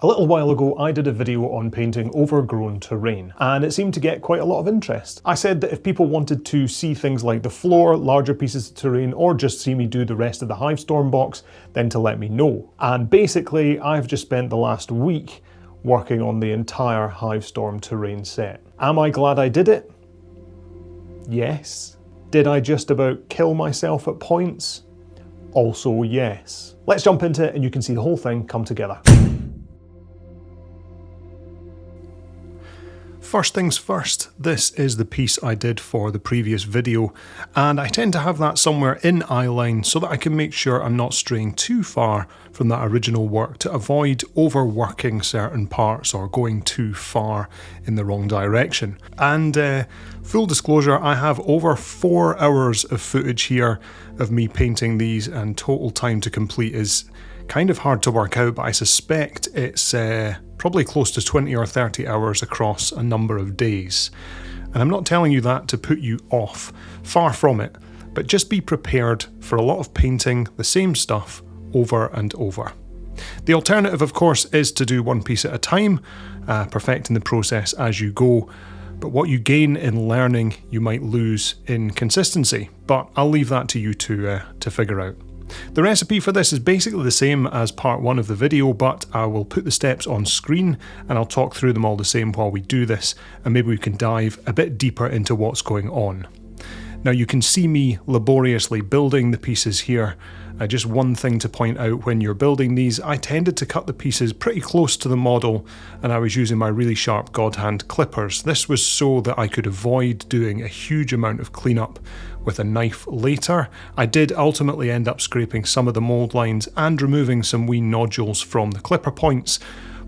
A little while ago I did a video on painting overgrown terrain and it seemed to get quite a lot of interest. I said that if people wanted to see things like the floor, larger pieces of terrain, or just see me do the rest of the Hivestorm box, then to let me know. And basically I've just spent the last week working on the entire Hivestorm terrain set. Am I glad I did it? Yes. Did I just about kill myself at points? Also yes. Let's jump into it and you can see the whole thing come together. First things first, this is the piece I did for the previous video, and I tend to have that somewhere in eyeline so that I can make sure I'm not straying too far from that original work to avoid overworking certain parts or going too far in the wrong direction. And full disclosure, I have over 4 hours of footage here of me painting these, and total time to complete is kind of hard to work out, but I suspect it's probably close to 20 or 30 hours across a number of days. And I'm not telling you that to put you off, far from it, but just be prepared for a lot of painting the same stuff over and over. The alternative, of course, is to do one piece at a time, perfecting the process as you go, but what you gain in learning you might lose in consistency, but I'll leave that to you to figure out. The recipe for this is basically the same as part 1 of the video, but I will put the steps on screen and I'll talk through them all the same while we do this, and maybe we can dive a bit deeper into what's going on. Now you can see me laboriously building the pieces here. Just one thing to point out: when you're building these, I tended to cut the pieces pretty close to the model, and I was using my really sharp godhand clippers. This was so that I could avoid doing a huge amount of cleanup with a knife later. I did ultimately end up scraping some of the mould lines and removing some wee nodules from the clipper points,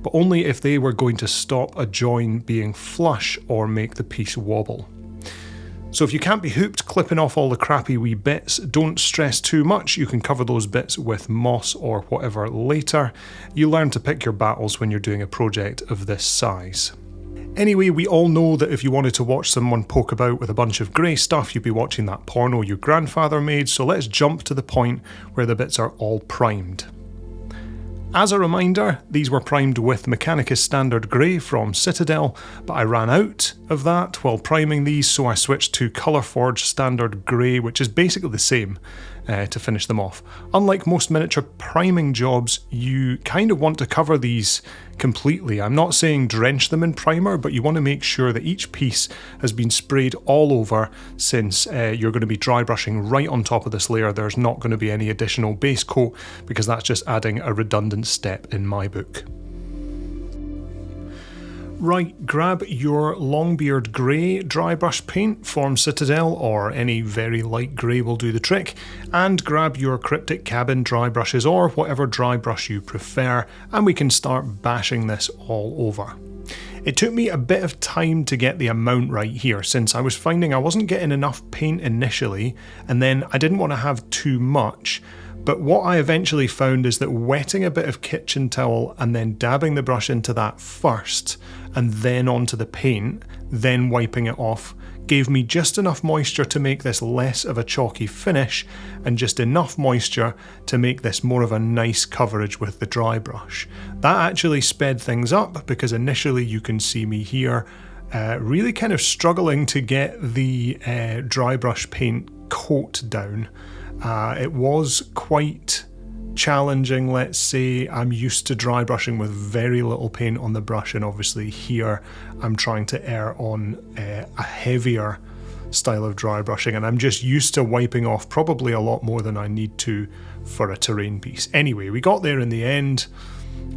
but only if they were going to stop a join being flush or make the piece wobble. So if you can't be hooped clipping off all the crappy wee bits, don't stress too much. You can cover those bits with moss or whatever later. You learn to pick your battles when you're doing a project of this size. Anyway, we all know that if you wanted to watch someone poke about with a bunch of grey stuff, you'd be watching that porno your grandfather made, so let's jump to the point where the bits are all primed. As a reminder, these were primed with Mechanicus Standard Grey from Citadel, but I ran out of that while priming these, so I switched to Colourforge Standard Grey, which is basically the same, to finish them off. Unlike most miniature priming jobs, you kind of want to cover these completely. I'm not saying drench them in primer, but you want to make sure that each piece has been sprayed all over, since you're going to be dry brushing right on top of this layer. There's not going to be any additional base coat, because that's just adding a redundant step in my book. Right, grab your Longbeard Grey dry brush paint from Citadel, or any very light grey will do the trick, and grab your Cryptic cabin dry brushes or whatever dry brush you prefer, and we can start bashing this all over. It took me a bit of time to get the amount right here, since I was finding I wasn't getting enough paint initially, and then I didn't want to have too much. But what I eventually found is that wetting a bit of kitchen towel and then dabbing the brush into that first, and then onto the paint, then wiping it off, gave me just enough moisture to make this less of a chalky finish, and just enough moisture to make this more of a nice coverage with the dry brush. That actually sped things up, because initially you can see me here really kind of struggling to get the dry brush paint coat down. It was quite challenging, let's say. I'm used to dry brushing with very little paint on the brush, and obviously here I'm trying to err on a heavier style of dry brushing, and I'm just used to wiping off probably a lot more than I need to for a terrain piece. Anyway, we got there in the end.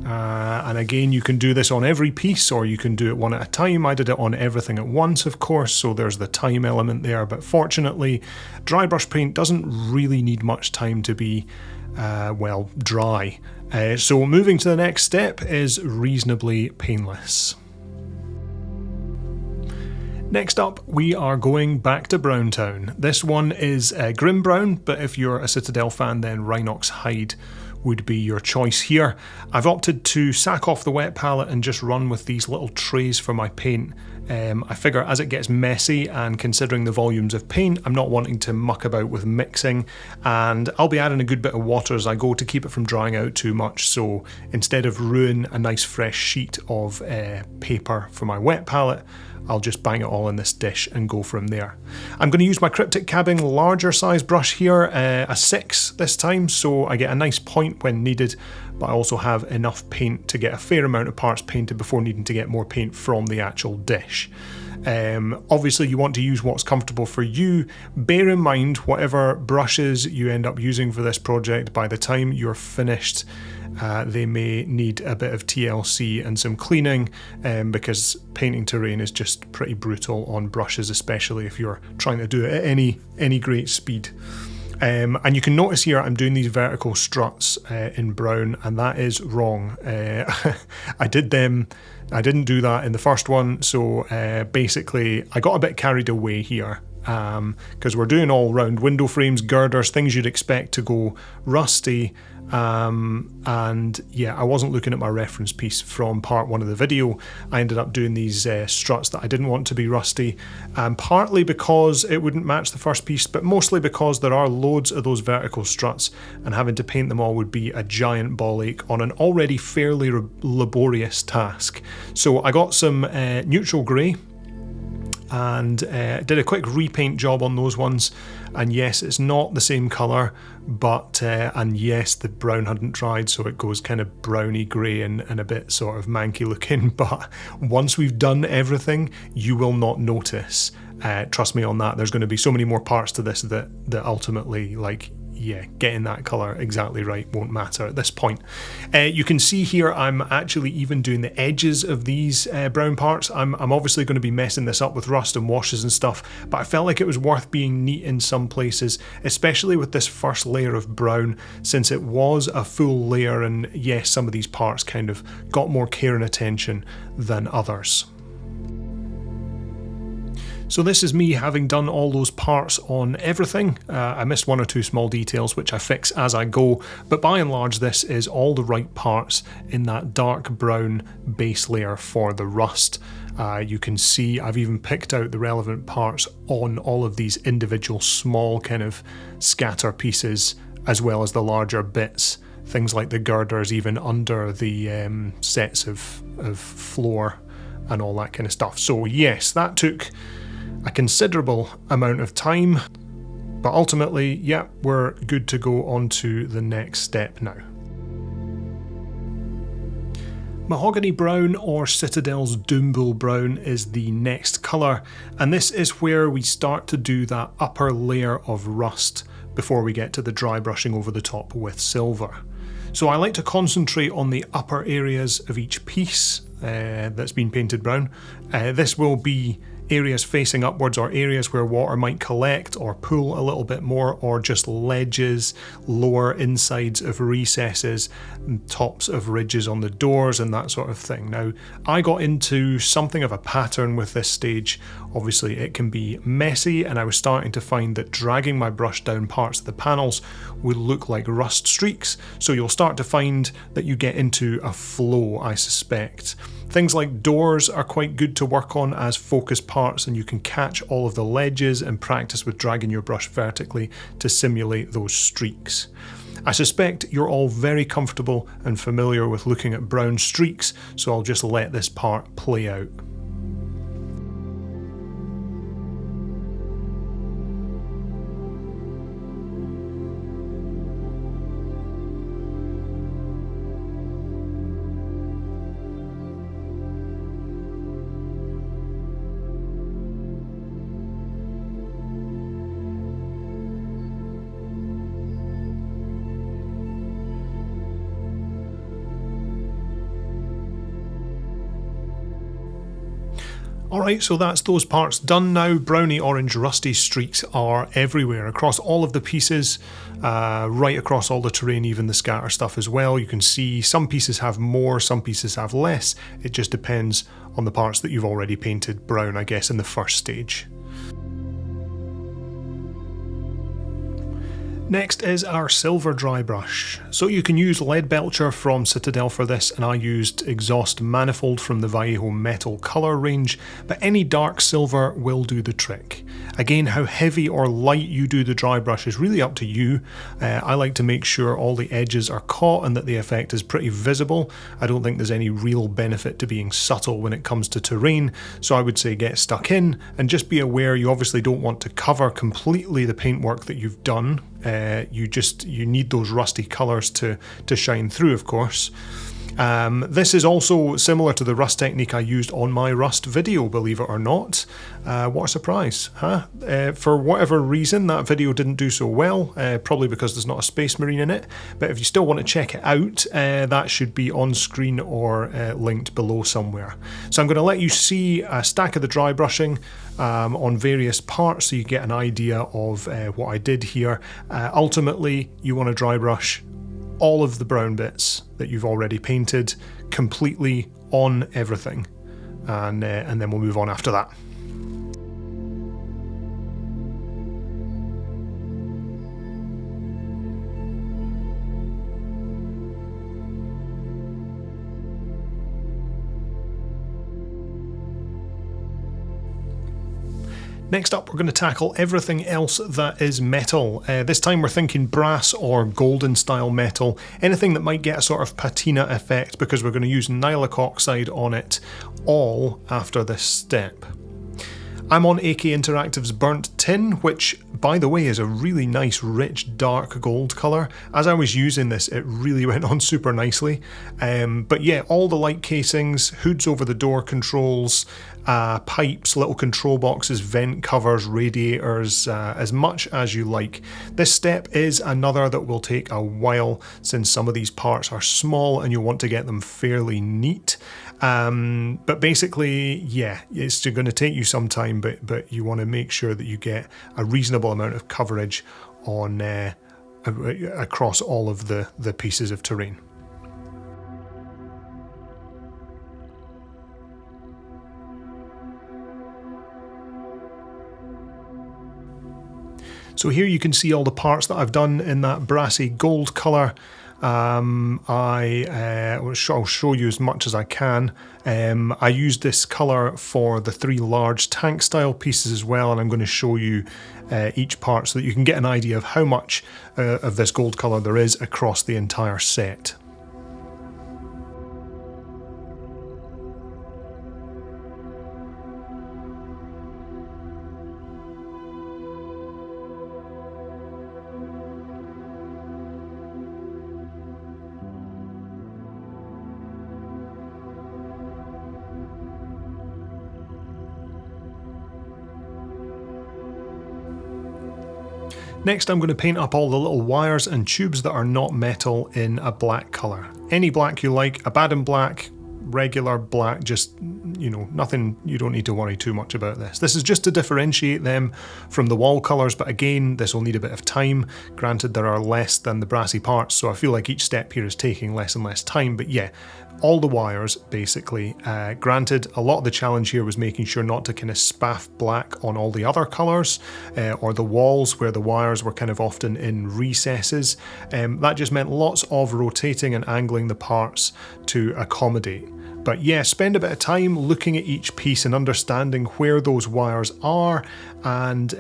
And again, you can do this on every piece, or you can do it one at a time. I did it on everything at once, of course, so there's the time element there, but fortunately dry brush paint doesn't really need much time to be well, dry. So moving to the next step is reasonably painless. Next up, we are going back to Browntown. This one is Grim Brown, but if you're a Citadel fan, then Rhinox Hide would be your choice here. I've opted to sack off the wet palette and just run with these little trays for my paint. I figure as it gets messy, and considering the volumes of paint, I'm not wanting to muck about with mixing, and I'll be adding a good bit of water as I go to keep it from drying out too much. So instead of ruin a nice fresh sheet of paper for my wet palette, I'll just bang it all in this dish and go from there. I'm going to use my Cryptic cabbing larger size brush here, a 6 this time, so I get a nice point when needed, but I also have enough paint to get a fair amount of parts painted before needing to get more paint from the actual dish. Obviously you want to use what's comfortable for you. Bear in mind whatever brushes you end up using for this project, by the time you're finished, they may need a bit of TLC and some cleaning, because painting terrain is just pretty brutal on brushes, especially if you're trying to do it at any great speed. And you can notice here I'm doing these vertical struts in brown, and that is wrong. I didn't do that in the first one, so basically I got a bit carried away here. Because we're doing all round window frames, girders, things you'd expect to go rusty, and yeah, I wasn't looking at my reference piece from part 1 of the video. I ended up doing these struts that I didn't want to be rusty, partly because it wouldn't match the first piece, but mostly because there are loads of those vertical struts, and having to paint them all would be a giant ball ache on an already fairly laborious task. So I got some neutral grey, and did a quick repaint job on those ones, and yes, it's not the same colour, but and yes, the brown hadn't dried, so it goes kind of browny grey and a bit sort of manky looking, but once we've done everything, you will not notice. Trust me on that. There's going to be so many more parts to this that ultimately, like, yeah, getting that colour exactly right won't matter at this point. You can see here I'm actually even doing the edges of these brown parts. I'm obviously going to be messing this up with rust and washes and stuff, but I felt like it was worth being neat in some places, especially with this first layer of brown, since it was a full layer, and yes, some of these parts kind of got more care and attention than others. So this is me having done all those parts on everything. I missed 1 or 2 small details which I fix as I go, but by and large this is all the right parts in that dark brown base layer for the rust. You can see I've even picked out the relevant parts on all of these individual small kind of scatter pieces, as well as the larger bits, things like the girders even under the sets of floor and all that kind of stuff. So yes, that took a considerable amount of time, but ultimately, yeah, we're good to go on to the next step now. Mahogany brown, or Citadel's Doombull brown, is the next colour, and this is where we start to do that upper layer of rust before we get to the dry brushing over the top with silver. So I like to concentrate on the upper areas of each piece that's been painted brown. This will be areas facing upwards, or areas where water might collect or pool a little bit more, or just ledges, lower insides of recesses, tops of ridges on the doors and that sort of thing. Now, I got into something of a pattern with this stage. Obviously it can be messy, and I was starting to find that dragging my brush down parts of the panels would look like rust streaks, so you'll start to find that you get into a flow, I suspect. Things like doors are quite good to work on as focus parts, and you can catch all of the ledges and practice with dragging your brush vertically to simulate those streaks. I suspect you're all very comfortable and familiar with looking at brown streaks, so I'll just let this part play out. Alright, so that's those parts done now. Browny orange rusty streaks are everywhere across all of the pieces, right across all the terrain, even the scatter stuff as well. You can see some pieces have more, some pieces have less. It just depends on the parts that you've already painted brown, I guess, in the first stage. Next is our silver dry brush. So you can use Lead Belcher from Citadel for this, and I used Exhaust Manifold from the Vallejo Metal colour range, but any dark silver will do the trick. Again, how heavy or light you do the dry brush is really up to you. I like to make sure all the edges are caught and that the effect is pretty visible. I don't think there's any real benefit to being subtle when it comes to terrain, so I would say get stuck in and just be aware you obviously don't want to cover completely the paintwork that you've done. You need those rusty colours to shine through, of course. This is also similar to the rust technique I used on my rust video, believe it or not. What a surprise, huh? For whatever reason, that video didn't do so well, probably because there's not a Space Marine in it, but if you still want to check it out, that should be on screen or linked below somewhere. So I'm going to let you see a stack of the dry brushing on various parts so you get an idea of what I did here. Ultimately, you want to dry brush all of the brown bits that you've already painted completely on everything, and then we'll move on after that. Next up, we're going to tackle everything else that is metal. This time we're thinking brass or golden style metal, anything that might get a sort of patina effect, because we're going to use Nilakh Oxide on it all after this step. I'm on AK Interactive's Burnt Tin, which, by the way, is a really nice, rich, dark gold colour. As I was using this, it really went on super nicely. But yeah, all the light casings, hoods over the door controls, pipes, little control boxes, vent covers, radiators, as much as you like. This step is another that will take a while, since some of these parts are small and you'll want to get them fairly neat. But basically, yeah, it's going to take you some time, but you want to make sure that you get a reasonable amount of coverage on across all of the pieces of terrain. So here you can see all the parts that I've done in that brassy gold colour. I'll show you as much as I can. I used this colour for the 3 large tank style pieces as well, and I'm going to show you each part so that you can get an idea of how much of this gold colour there is across the entire set. Next, I'm going to paint up all the little wires and tubes that are not metal in a black colour. Any black you like, Abaddon black, regular black, just, you know, nothing, you don't need to worry too much about this. This is just to differentiate them from the wall colours, but again, this will need a bit of time. Granted, there are less than the brassy parts, so I feel like each step here is taking less and less time, but yeah, all the wires basically. Granted, a lot of the challenge here was making sure not to kind of spaff black on all the other colours, or the walls where the wires were kind of often in recesses. That just meant lots of rotating and angling the parts to accommodate. But yeah, spend a bit of time looking at each piece and understanding where those wires are, and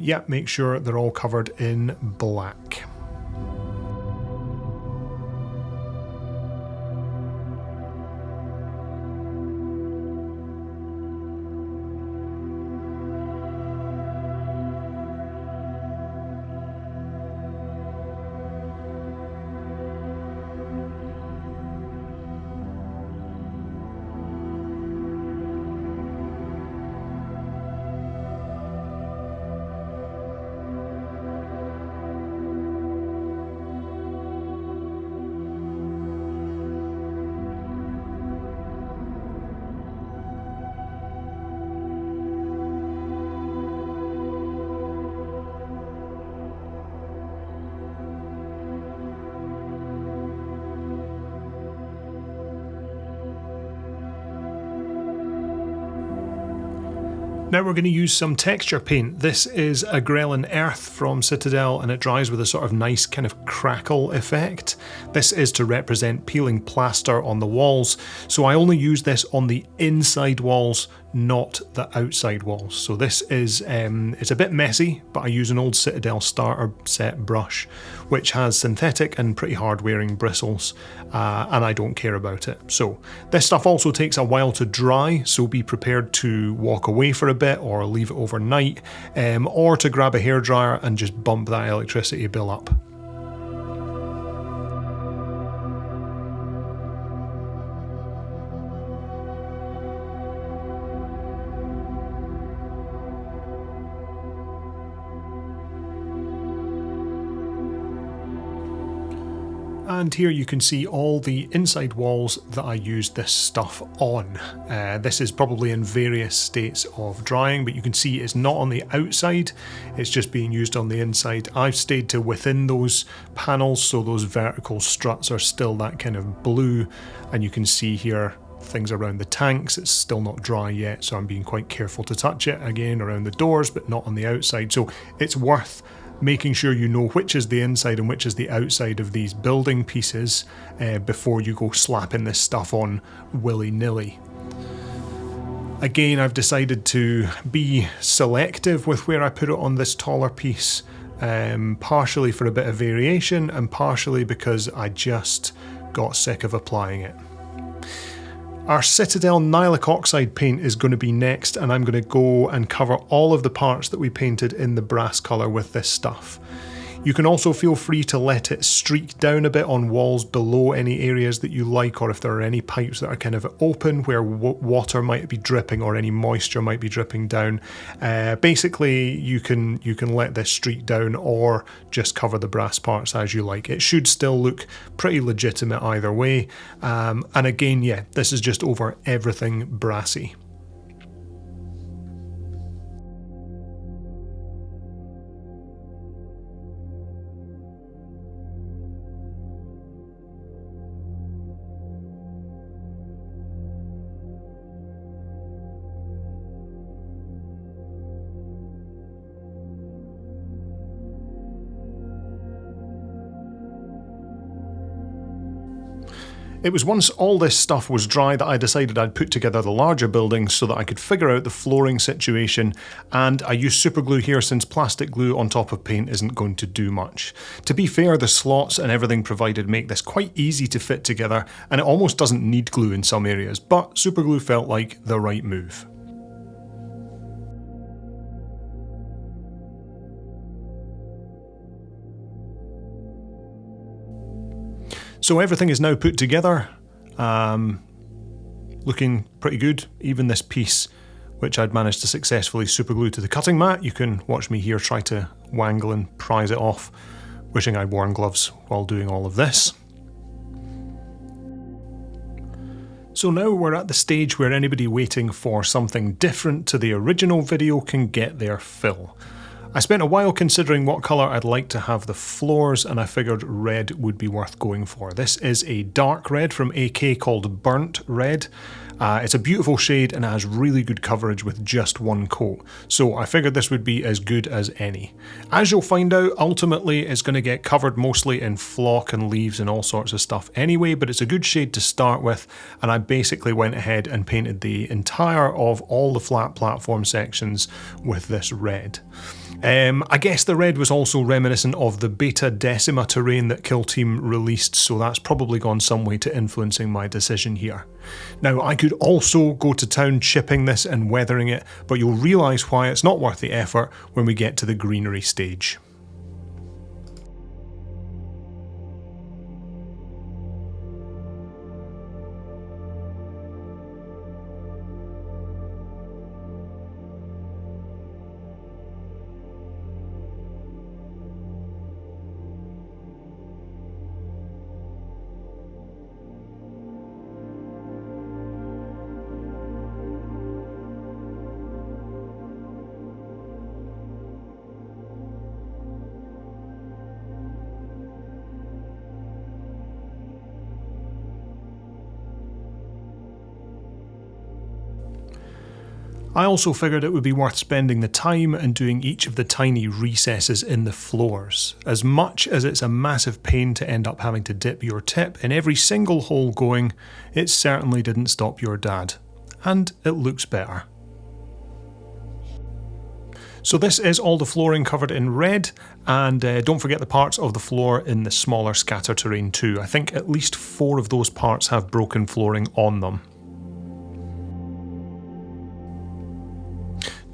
yeah, make sure they're all covered in black. Now we're going to use some texture paint. This is Agrellan Earth from Citadel, and it dries with a sort of nice kind of crackle effect. This is to represent peeling plaster on the walls, so I only use this on the inside walls, not the outside walls. So this is, it's a bit messy, but I use an old Citadel starter set brush, which has synthetic and pretty hard wearing bristles, and I don't care about it. So this stuff also takes a while to dry, so be prepared to walk away for a bit or leave it overnight, or to grab a hairdryer and just bump that electricity bill up. And here you can see all the inside walls that I used this stuff on. This is probably in various states of drying, but you can see it's not on the outside, it's just being used on the inside. I've stayed to within those panels, so those vertical struts are still that kind of blue, and you can see here things around the tanks, it's still not dry yet, so I'm being quite careful to touch it, again around the doors, but not on the outside. So it's worth making sure you know which is the inside and which is the outside of these building pieces before you go slapping this stuff on willy-nilly. Again, I've decided to be selective with where I put it on this taller piece, partially for a bit of variation and partially because I just got sick of applying it. Our Citadel Nilakh Oxide paint is going to be next, and I'm going to go and cover all of the parts that we painted in the brass colour with this stuff. You can also feel free to let it streak down a bit on walls below any areas that you like, or if there are any pipes that are kind of open where water might be dripping or any moisture might be dripping down. Basically, you can let this streak down or just cover the brass parts as you like. It should still look pretty legitimate either way. And again, yeah, this is just over everything brassy. It was once all this stuff was dry that I decided I'd put together the larger buildings so that I could figure out the flooring situation, and I used super glue here since plastic glue on top of paint isn't going to do much. To be fair, the slots and everything provided make this quite easy to fit together, and it almost doesn't need glue in some areas, but super glue felt like the right move. So everything is now put together, looking pretty good. Even this piece, which I'd managed to successfully superglue to the cutting mat, you can watch me here try to wangle and prise it off, wishing I'd worn gloves while doing all of this. So now we're at the stage where anybody waiting for something different to the original video can get their fill. I spent a while considering what colour I'd like to have the floors, and I figured red would be worth going for. This is a dark red from AK called Burnt Red. It's a beautiful shade and it has really good coverage with just one coat, so I figured this would be as good as any. As you'll find out, ultimately it's going to get covered mostly in flock and leaves and all sorts of stuff anyway, but it's a good shade to start with, and I basically went ahead and painted the entire of all the flat platform sections with this red. I guess the red was also reminiscent of the Beta Decima terrain that Kill Team released, so that's probably gone some way to influencing my decision here. Now, I could also go to town chipping this and weathering it, but you'll realise why it's not worth the effort when we get to the greenery stage. I also figured it would be worth spending the time and doing each of the tiny recesses in the floors. As much as it's a massive pain to end up having to dip your tip in every single hole going, it certainly didn't stop your dad. And it looks better. So this is all the flooring covered in red, and don't forget the parts of the floor in the smaller scatter terrain too. I think at least 4 of those parts have broken flooring on them.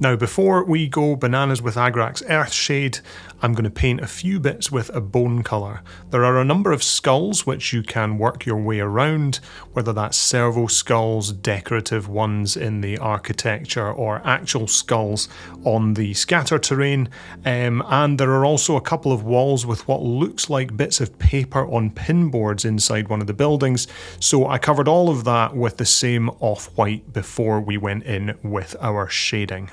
Now before we go bananas with Agrax Earthshade, I'm going to paint a few bits with a bone colour. There are a number of skulls which you can work your way around, whether that's servo skulls, decorative ones in the architecture, or actual skulls on the scatter terrain. And there are also a couple of walls with what looks like bits of paper on pinboards inside one of the buildings, so I covered all of that with the same off-white before we went in with our shading.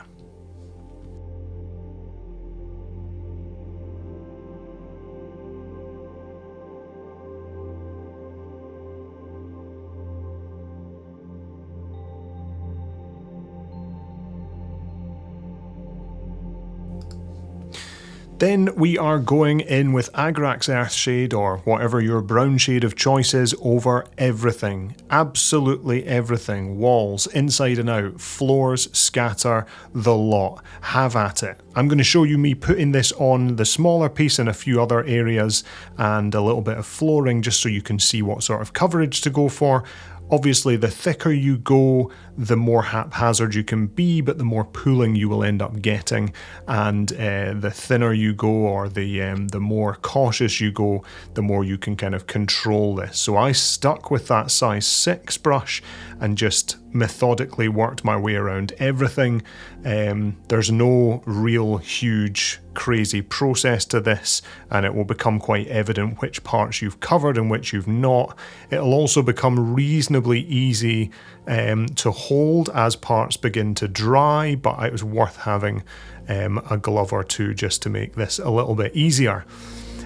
Then we are going in with Agrax Earthshade, or whatever your brown shade of choice is, over everything. Absolutely everything. Walls, inside and out, floors, scatter, the lot. Have at it. I'm going to show you me putting this on the smaller piece and a few other areas and a little bit of flooring just so you can see what sort of coverage to go for. Obviously, the thicker you go, the more haphazard you can be, but the more pooling you will end up getting. And the thinner you go, or the more cautious you go, the more you can kind of control this. So I stuck with that size 6 brush and just methodically worked my way around everything. There's no real huge crazy process to this, and it will become quite evident which parts you've covered and which you've not. It'll also become reasonably easy to hold as parts begin to dry, but it was worth having a glove or two just to make this a little bit easier.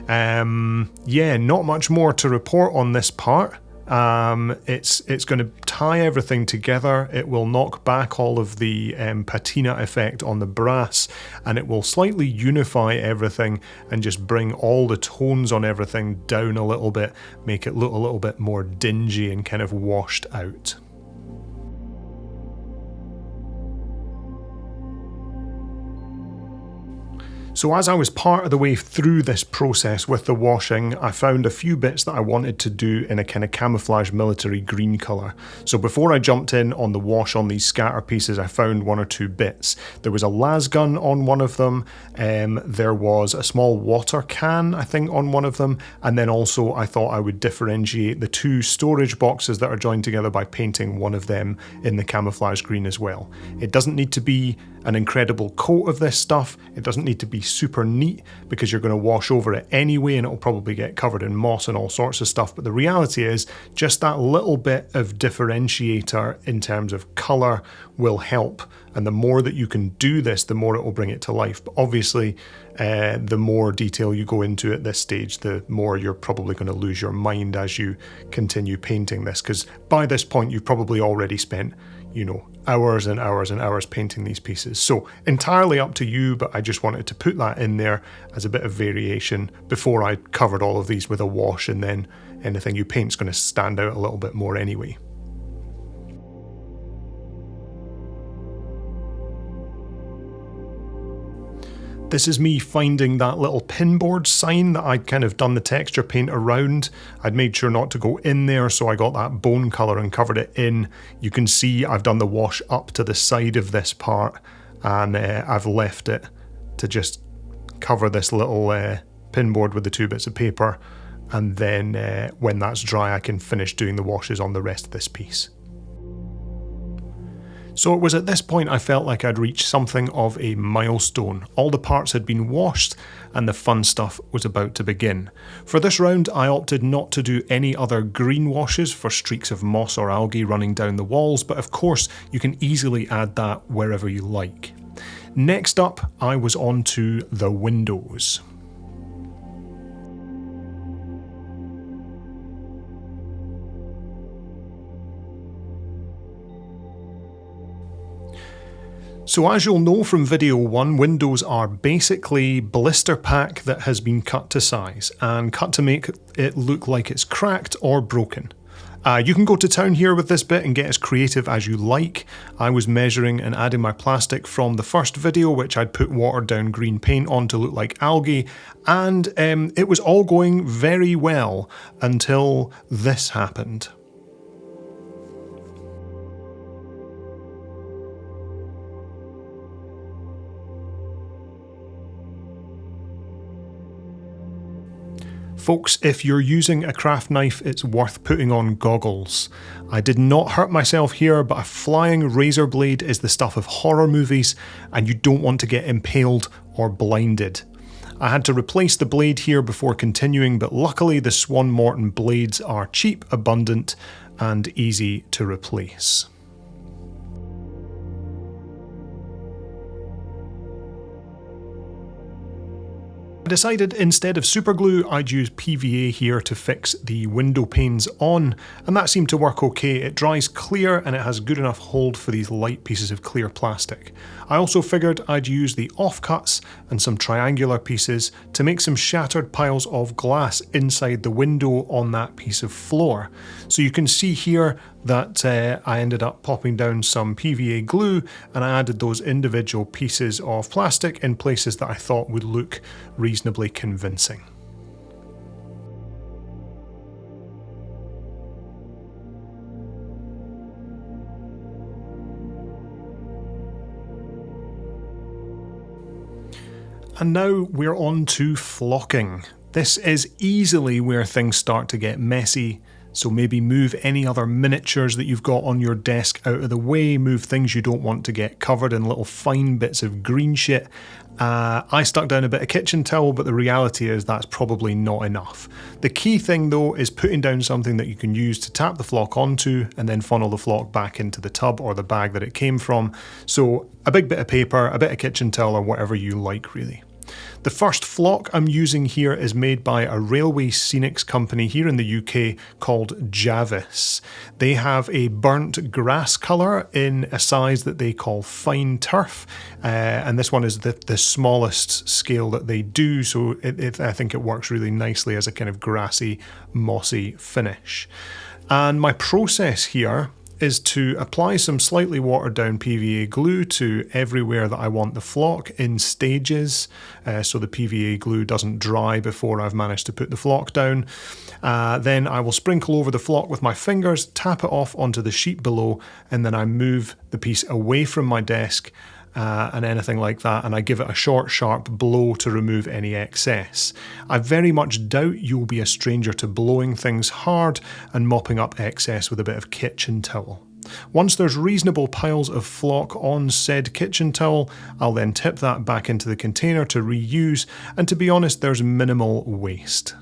Yeah, not much more to report on this part. It's going to tie everything together. It will knock back all of the patina effect on the brass, and it will slightly unify everything and just bring all the tones on everything down a little bit, make it look a little bit more dingy and kind of washed out. So as I was part of the way through this process with the washing, I found a few bits that I wanted to do in a kind of camouflage military green colour. So before I jumped in on the wash on these scatter pieces, I found 1 or 2 bits. There was a las gun on one of them, there was a small water can, I think, on one of them, and then also I thought I would differentiate the 2 storage boxes that are joined together by painting one of them in the camouflage green as well. It doesn't need to be an incredible coat of this stuff, it doesn't need to be super neat because you're going to wash over it anyway and it'll probably get covered in moss and all sorts of stuff, but the reality is just that little bit of differentiator in terms of colour will help, and the more that you can do this, the more it will bring it to life. But obviously the more detail you go into at this stage, the more you're probably going to lose your mind as you continue painting this, because by this point you've probably already spent, you know, hours and hours and hours painting these pieces. So entirely up to you, but I just wanted to put that in there as a bit of variation before I covered all of these with a wash, and then anything you paint's going to stand out a little bit more anyway. This is me finding that little pinboard sign that I'd kind of done the texture paint around. I'd made sure not to go in there, so I got that bone colour and covered it in. You can see I've done the wash up to the side of this part, and I've left it to just cover this little pinboard with the 2 bits of paper, and then when that's dry I can finish doing the washes on the rest of this piece. So it was at this point I felt like I'd reached something of a milestone. All the parts had been washed and the fun stuff was about to begin. For this round I opted not to do any other green washes for streaks of moss or algae running down the walls, but of course you can easily add that wherever you like. Next up I was on to the windows. So as you'll know from video 1, windows are basically blister pack that has been cut to size and cut to make it look like it's cracked or broken. You can go to town here with this bit and get as creative as you like. I was measuring and adding my plastic from the first video, which I'd put watered down green paint on to look like algae, and it was all going very well until this happened. Folks, if you're using a craft knife, it's worth putting on goggles. I did not hurt myself here, but a flying razor blade is the stuff of horror movies, and you don't want to get impaled or blinded. I had to replace the blade here before continuing, but luckily the Swan Morton blades are cheap, abundant, and easy to replace. I decided instead of super glue, I'd use PVA here to fix the window panes on, and that seemed to work okay. It dries clear and it has good enough hold for these light pieces of clear plastic. I also figured I'd use the offcuts and some triangular pieces to make some shattered piles of glass inside the window on that piece of floor. So you can see here that I ended up popping down some PVA glue and I added those individual pieces of plastic in places that I thought would look reasonably convincing. And now we're on to flocking. This is easily where things start to get messy. So maybe move any other miniatures that you've got on your desk out of the way, move things you don't want to get covered in little fine bits of green shit. I stuck down a bit of kitchen towel, but the reality is that's probably not enough. The key thing though is putting down something that you can use to tap the flock onto and then funnel the flock back into the tub or the bag that it came from. So a big bit of paper, a bit of kitchen towel, or whatever you like really. The first flock I'm using here is made by a railway scenics company here in the UK called Javis. They have a burnt grass colour in a size that they call fine turf, and this one is the smallest scale that they do, so I think it works really nicely as a kind of grassy, mossy finish. And my process here is to apply some slightly watered down PVA glue to everywhere that I want the flock in stages, so the PVA glue doesn't dry before I've managed to put the flock down. Then I will sprinkle over the flock with my fingers, tap it off onto the sheet below, and then I move the piece away from my desk and anything like that, and I give it a short, sharp blow to remove any excess. I very much doubt you'll be a stranger to blowing things hard and mopping up excess with a bit of kitchen towel. Once there's reasonable piles of flock on said kitchen towel, I'll then tip that back into the container to reuse, and to be honest, there's minimal waste.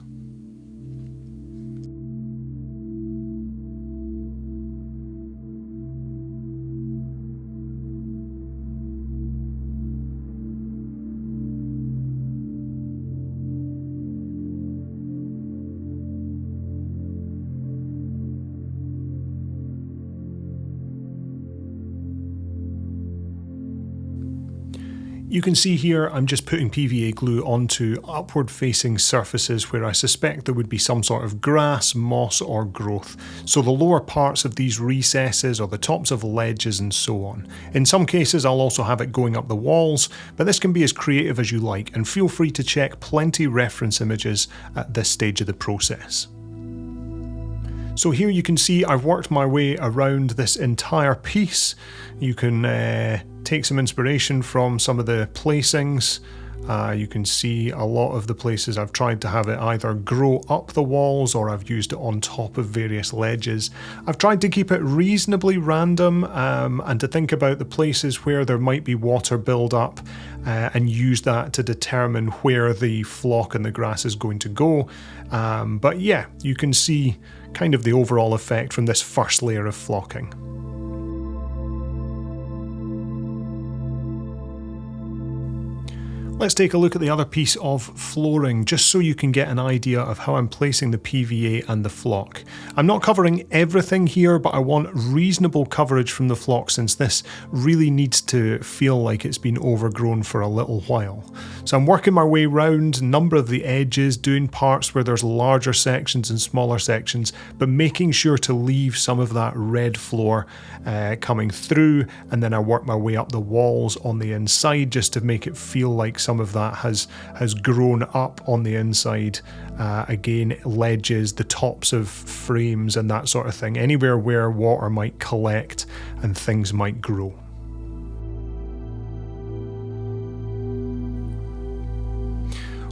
You can see here I'm just putting PVA glue onto upward facing surfaces where I suspect there would be some sort of grass, moss or growth, so the lower parts of these recesses or the tops of ledges and so on. In some cases I'll also have it going up the walls, but this can be as creative as you like, and feel free to check plenty reference images at this stage of the process. So here you can see I've worked my way around this entire piece. You can take some inspiration from some of the placings. You can see a lot of the places I've tried to have it either grow up the walls or I've used it on top of various ledges. I've tried to keep it reasonably random and to think about the places where there might be water build up and use that to determine where the flock and the grass is going to go. But yeah, you can see kind of the overall effect from this first layer of flocking. Let's take a look at the other piece of flooring, just so you can get an idea of how I'm placing the PVA and the flock. I'm not covering everything here, but I want reasonable coverage from the flock since this really needs to feel like it's been overgrown for a little while. So I'm working my way around a number of the edges, doing parts where there's larger sections and smaller sections, but making sure to leave some of that red floor coming through, and then I work my way up the walls on the inside just to make it feel like some of that has grown up on the inside. Again, ledges, the tops of frames and that sort of thing, anywhere where water might collect and things might grow.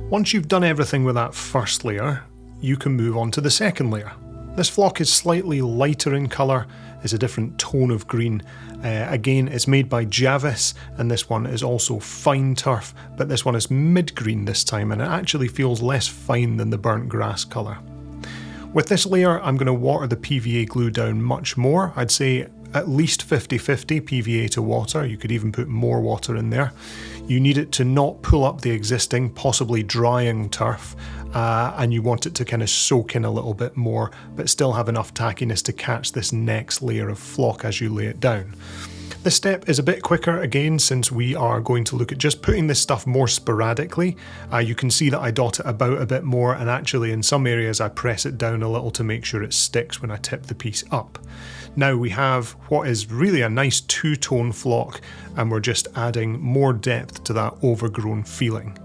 Once you've done everything with that first layer, you can move on to the second layer. This flock is slightly lighter in colour, is a different tone of green. Again, it's made by Javis, and this one is also fine turf, but this one is mid-green this time, and it actually feels less fine than the burnt grass colour. With this layer, I'm going to water the PVA glue down much more. I'd say at least 50-50 PVA to water. You could even put more water in there. You need it to not pull up the existing, possibly drying turf, and you want it to kind of soak in a little bit more, but still have enough tackiness to catch this next layer of flock as you lay it down. This step is a bit quicker again, since we are going to look at just putting this stuff more sporadically. You can see that I dot it about a bit more, and actually in some areas I press it down a little to make sure it sticks when I tip the piece up. Now we have what is really a nice two-tone flock, and we're just adding more depth to that overgrown feeling.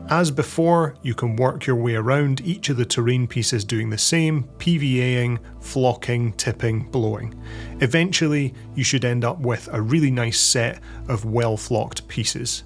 As before, you can work your way around each of the terrain pieces doing the same, PVAing, flocking, tipping, blowing. Eventually, you should end up with a really nice set of well-flocked pieces.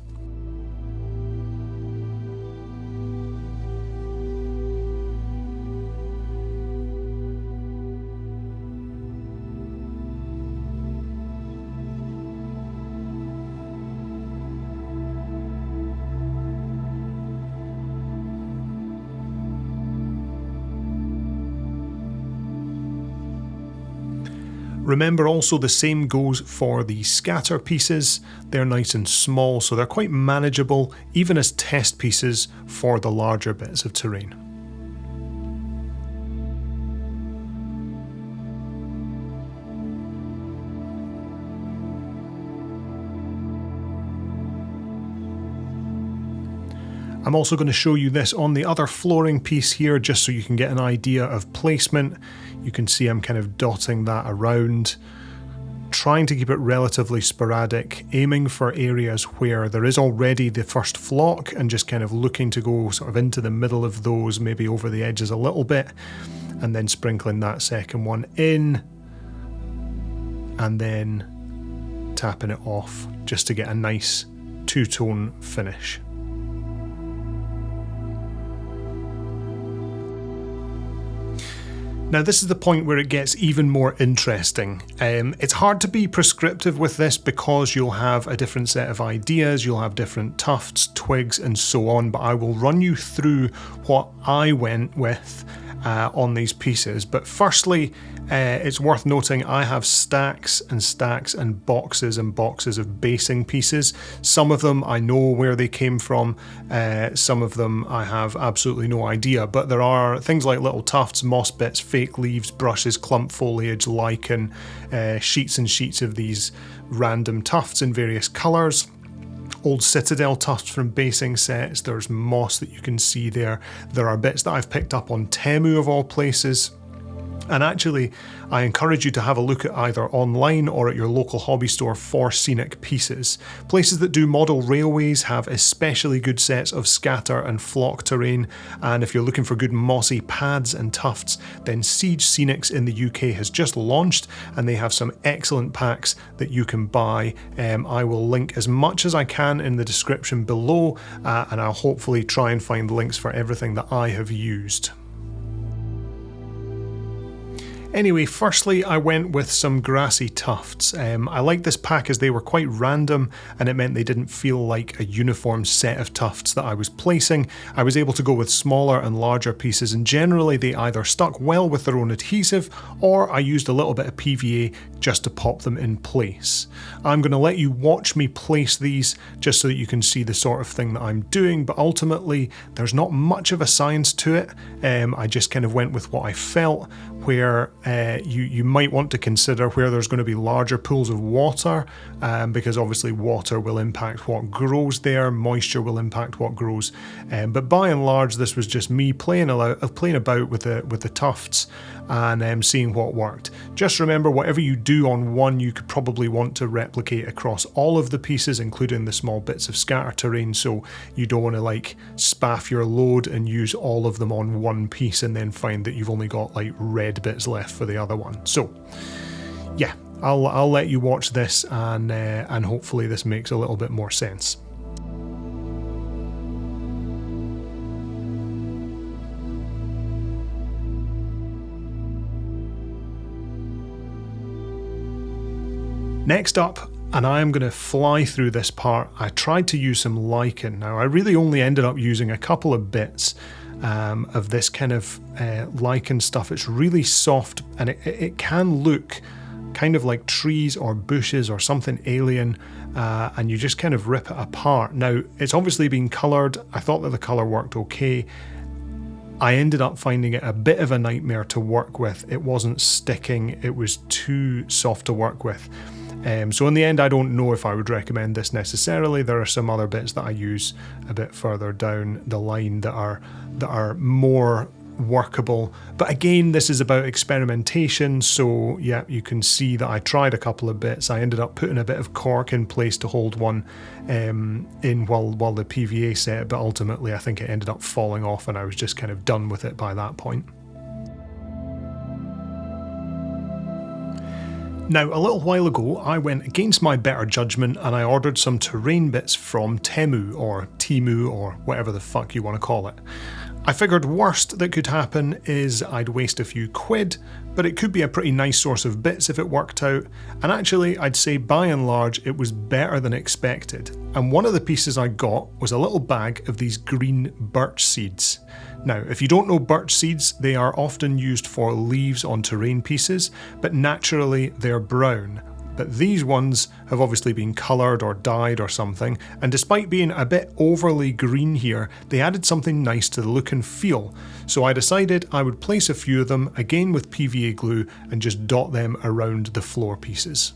Remember also the same goes for the scatter pieces. They're nice and small, so they're quite manageable, even as test pieces for the larger bits of terrain. I'm also going to show you this on the other flooring piece here, just so you can get an idea of placement. You can see I'm kind of dotting that around, trying to keep it relatively sporadic, aiming for areas where there is already the first flock and just kind of looking to go sort of into the middle of those, maybe over the edges a little bit, and then sprinkling that second one in, and then tapping it off just to get a nice two-tone finish. Now this is the point where it gets even more interesting. It's hard to be prescriptive with this because you'll have a different set of ideas, you'll have different tufts, twigs and so on, but I will run you through what I went with on these pieces. But firstly, it's worth noting I have stacks and stacks and boxes of basing pieces. Some of them I know where they came from, some of them I have absolutely no idea, but there are things like little tufts, moss bits, fake leaves, brushes, clump foliage, lichen, sheets and sheets of these random tufts in various colours. Old Citadel tufts from basing sets, there's moss that you can see there. There are bits that I've picked up on Temu of all places. And actually, I encourage you to have a look at either online or at your local hobby store for scenic pieces. Places that do model railways have especially good sets of scatter and flock terrain, and if you're looking for good mossy pads and tufts, then Siege Scenics in the UK has just launched, and they have some excellent packs that you can buy. I will link as much as I can in the description below, and I'll hopefully try and find links for everything that I have used. Anyway, firstly I went with some grassy tufts. I liked this pack as they were quite random and it meant they didn't feel like a uniform set of tufts that I was placing. I was able to go with smaller and larger pieces, and generally they either stuck well with their own adhesive or I used a little bit of PVA just to pop them in place. I'm going to let you watch me place these just so that you can see the sort of thing that I'm doing, but ultimately there's not much of a science to it. I just kind of went with what I felt, where you might want to consider where there's going to be larger pools of water, because obviously water will impact what grows there, moisture will impact what grows, but by and large this was just me playing about with the tufts and seeing what worked. Just remember, whatever you do on one you could probably want to replicate across all of the pieces, including the small bits of scatter terrain, so you don't want to like spaff your load and use all of them on one piece and then find that you've only got like red bits left for the other one. So yeah, I'll let you watch this and hopefully this makes a little bit more sense. Next up, and I am going to fly through this part, I tried to use some lichen. Now I really only ended up using a couple of bits of this kind of lichen stuff. It's really soft and it can look kind of like trees or bushes or something alien, and you just kind of rip it apart. Now it's obviously been coloured. I thought that the colour worked okay. I ended up finding it a bit of a nightmare to work with. It wasn't sticking, it was too soft to work with. So in the end I don't know if I would recommend this necessarily. There are some other bits that I use a bit further down the line that are more workable, but again this is about experimentation, so yeah, you can see that I tried a couple of bits. I ended up putting a bit of cork in place to hold one in while the PVA set, but ultimately I think it ended up falling off and I was just kind of done with it by that point. Now, a little while ago, I went against my better judgment and I ordered some terrain bits from Temu, or Temu, or whatever the fuck you want to call it. I figured worst that could happen is I'd waste a few quid, but it could be a pretty nice source of bits if it worked out, and actually I'd say by and large it was better than expected. And one of the pieces I got was a little bag of these green birch seeds. Now, if you don't know birch seeds, they are often used for leaves on terrain pieces, but naturally they're brown. But these ones have obviously been coloured or dyed or something, and despite being a bit overly green here, they added something nice to the look and feel. So I decided I would place a few of them, again with PVA glue, and just dot them around the floor pieces.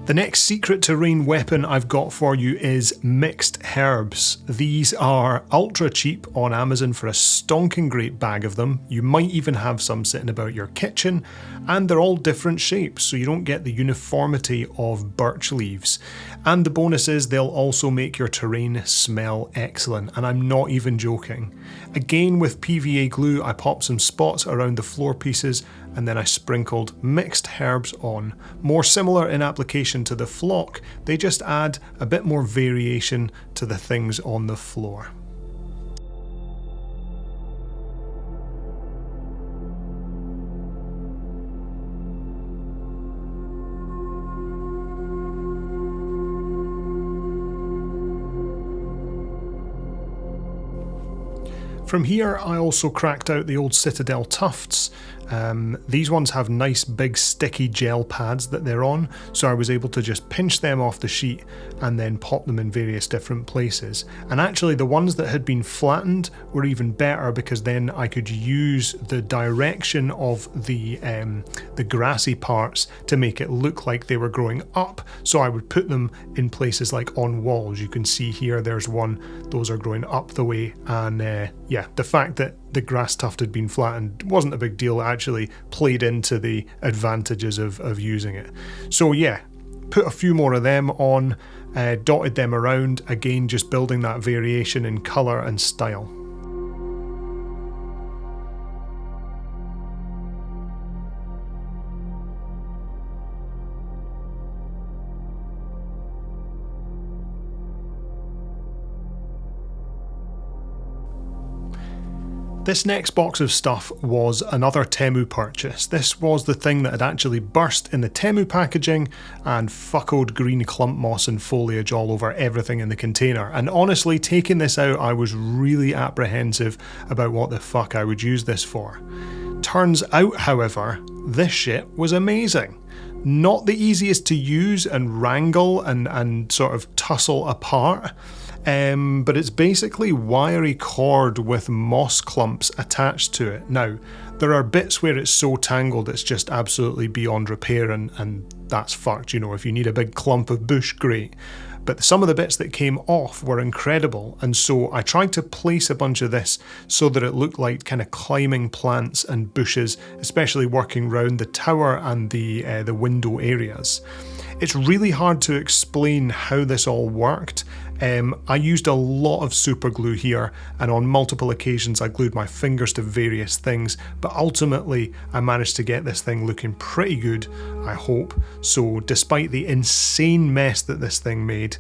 The next secret terrain weapon I've got for you is mixed herbs. These are ultra cheap on Amazon for a stonking great bag of them. You might even have some sitting about your kitchen, and they're all different shapes so you don't get the uniformity of birch leaves. And the bonus is they'll also make your terrain smell excellent, and I'm not even joking. Again, with PVA glue I popped some spots around the floor pieces and then I sprinkled mixed herbs on. More similar in application to the flock, they just add a bit more variation to the things on the floor. From here I also cracked out the old Citadel tufts. These ones have nice big sticky gel pads that they're on, so I was able to just pinch them off the sheet and then pop them in various different places. And actually the ones that had been flattened were even better, because then I could use the direction of the grassy parts to make it look like they were growing up, so I would put them in places like on walls. You can see here there's one, those are growing up the way, and yeah, the fact that the grass tuft had been flattened wasn't a big deal. It actually played into the advantages of using it. So yeah, put a few more of them on, dotted them around, again just building that variation in colour and style. This next box of stuff was another Temu purchase. This was the thing that had actually burst in the Temu packaging and fuckled green clump moss and foliage all over everything in the container. And honestly, taking this out, I was really apprehensive about what the fuck I would use this for. Turns out, however, this shit was amazing. Not the easiest to use and wrangle and sort of tussle apart. But it's basically wiry cord with moss clumps attached to it. Now, there are bits where it's so tangled it's just absolutely beyond repair and that's fucked, you know, if you need a big clump of bush, great. But some of the bits that came off were incredible, and so I tried to place a bunch of this so that it looked like kind of climbing plants and bushes, especially working round the tower and the window areas. It's really hard to explain how this all worked. I used a lot of super glue here, and on multiple occasions I glued my fingers to various things, but ultimately I managed to get this thing looking pretty good, I hope. So despite the insane mess that this thing made,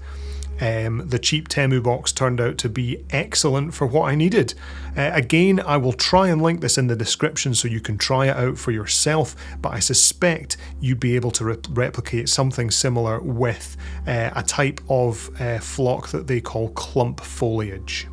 the cheap Temu box turned out to be excellent for what I needed. Again, I will try and link this in the description so you can try it out for yourself, but I suspect you'd be able to replicate something similar with a type of flock that they call clump foliage.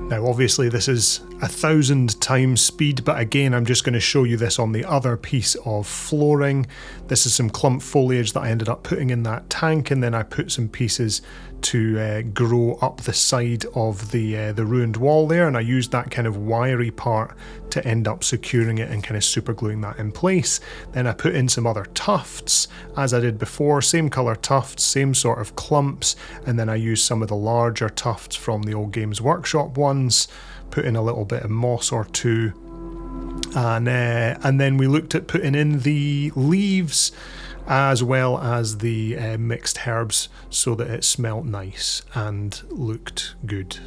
Now obviously this is 1,000 times speed, but again I'm just going to show you this on the other piece of flooring. This is some clump foliage that I ended up putting in that tank, and then I put some pieces to grow up the side of the ruined wall there, and I used that kind of wiry part to end up securing it and kind of super gluing that in place. Then I put in some other tufts, as I did before, same colour tufts, same sort of clumps, and then I used some of the larger tufts from the old Games Workshop ones, put in a little bit of moss or two, and then we looked at putting in the leaves as well as the mixed herbs so that it smelt nice and looked good.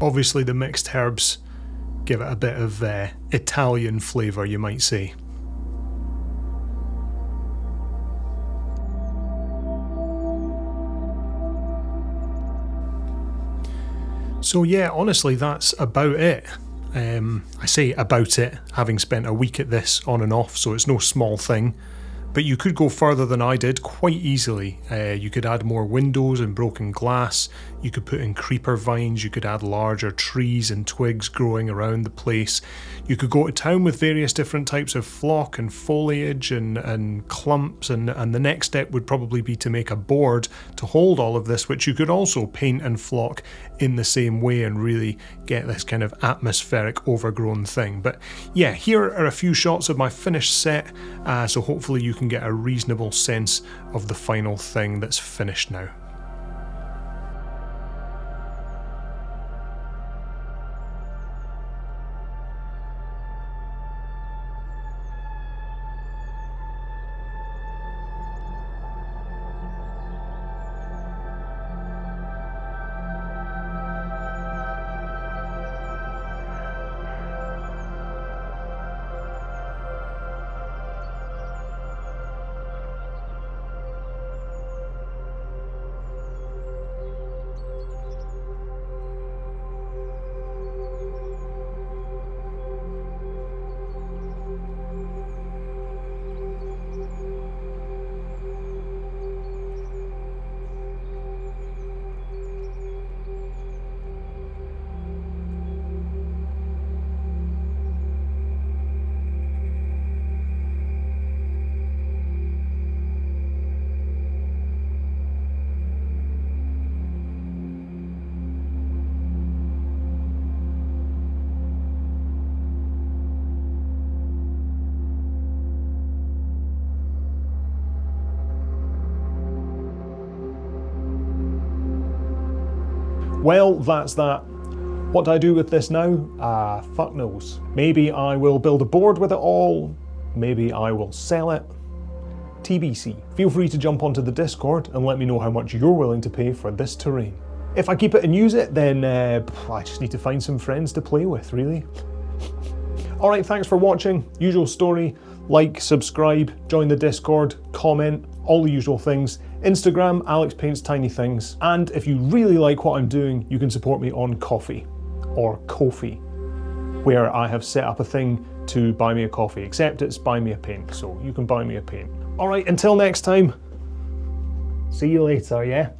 Obviously the mixed herbs give it a bit of Italian flavour, you might say. So yeah, honestly that's about it. I say about it, having spent a week at this on and off, so it's no small thing. But you could go further than I did quite easily. You could add more windows and broken glass, you could put in creeper vines, you could add larger trees and twigs growing around the place. You could go to town with various different types of flock and foliage and clumps, and the next step would probably be to make a board to hold all of this, which you could also paint and flock in the same way and really get this kind of atmospheric overgrown thing. But yeah, here are a few shots of my finished set, so hopefully you can get a reasonable sense of the final thing that's finished now. Well, that's that. What do I do with this now? Fuck knows. Maybe I will build a board with it all. Maybe I will sell it. TBC. Feel free to jump onto the Discord and let me know how much you're willing to pay for this terrain. If I keep it and use it, then I just need to find some friends to play with, really. Alright, thanks for watching. Usual story. Like, subscribe, join the Discord, comment, all the usual things. Instagram, Alex Paints Tiny Things. And if you really like what I'm doing, you can support me on Ko-fi, or Ko-fi, where I have set up a thing to buy me a coffee, except it's buy me a paint, so you can buy me a paint. Alright, until next time, see you later, yeah?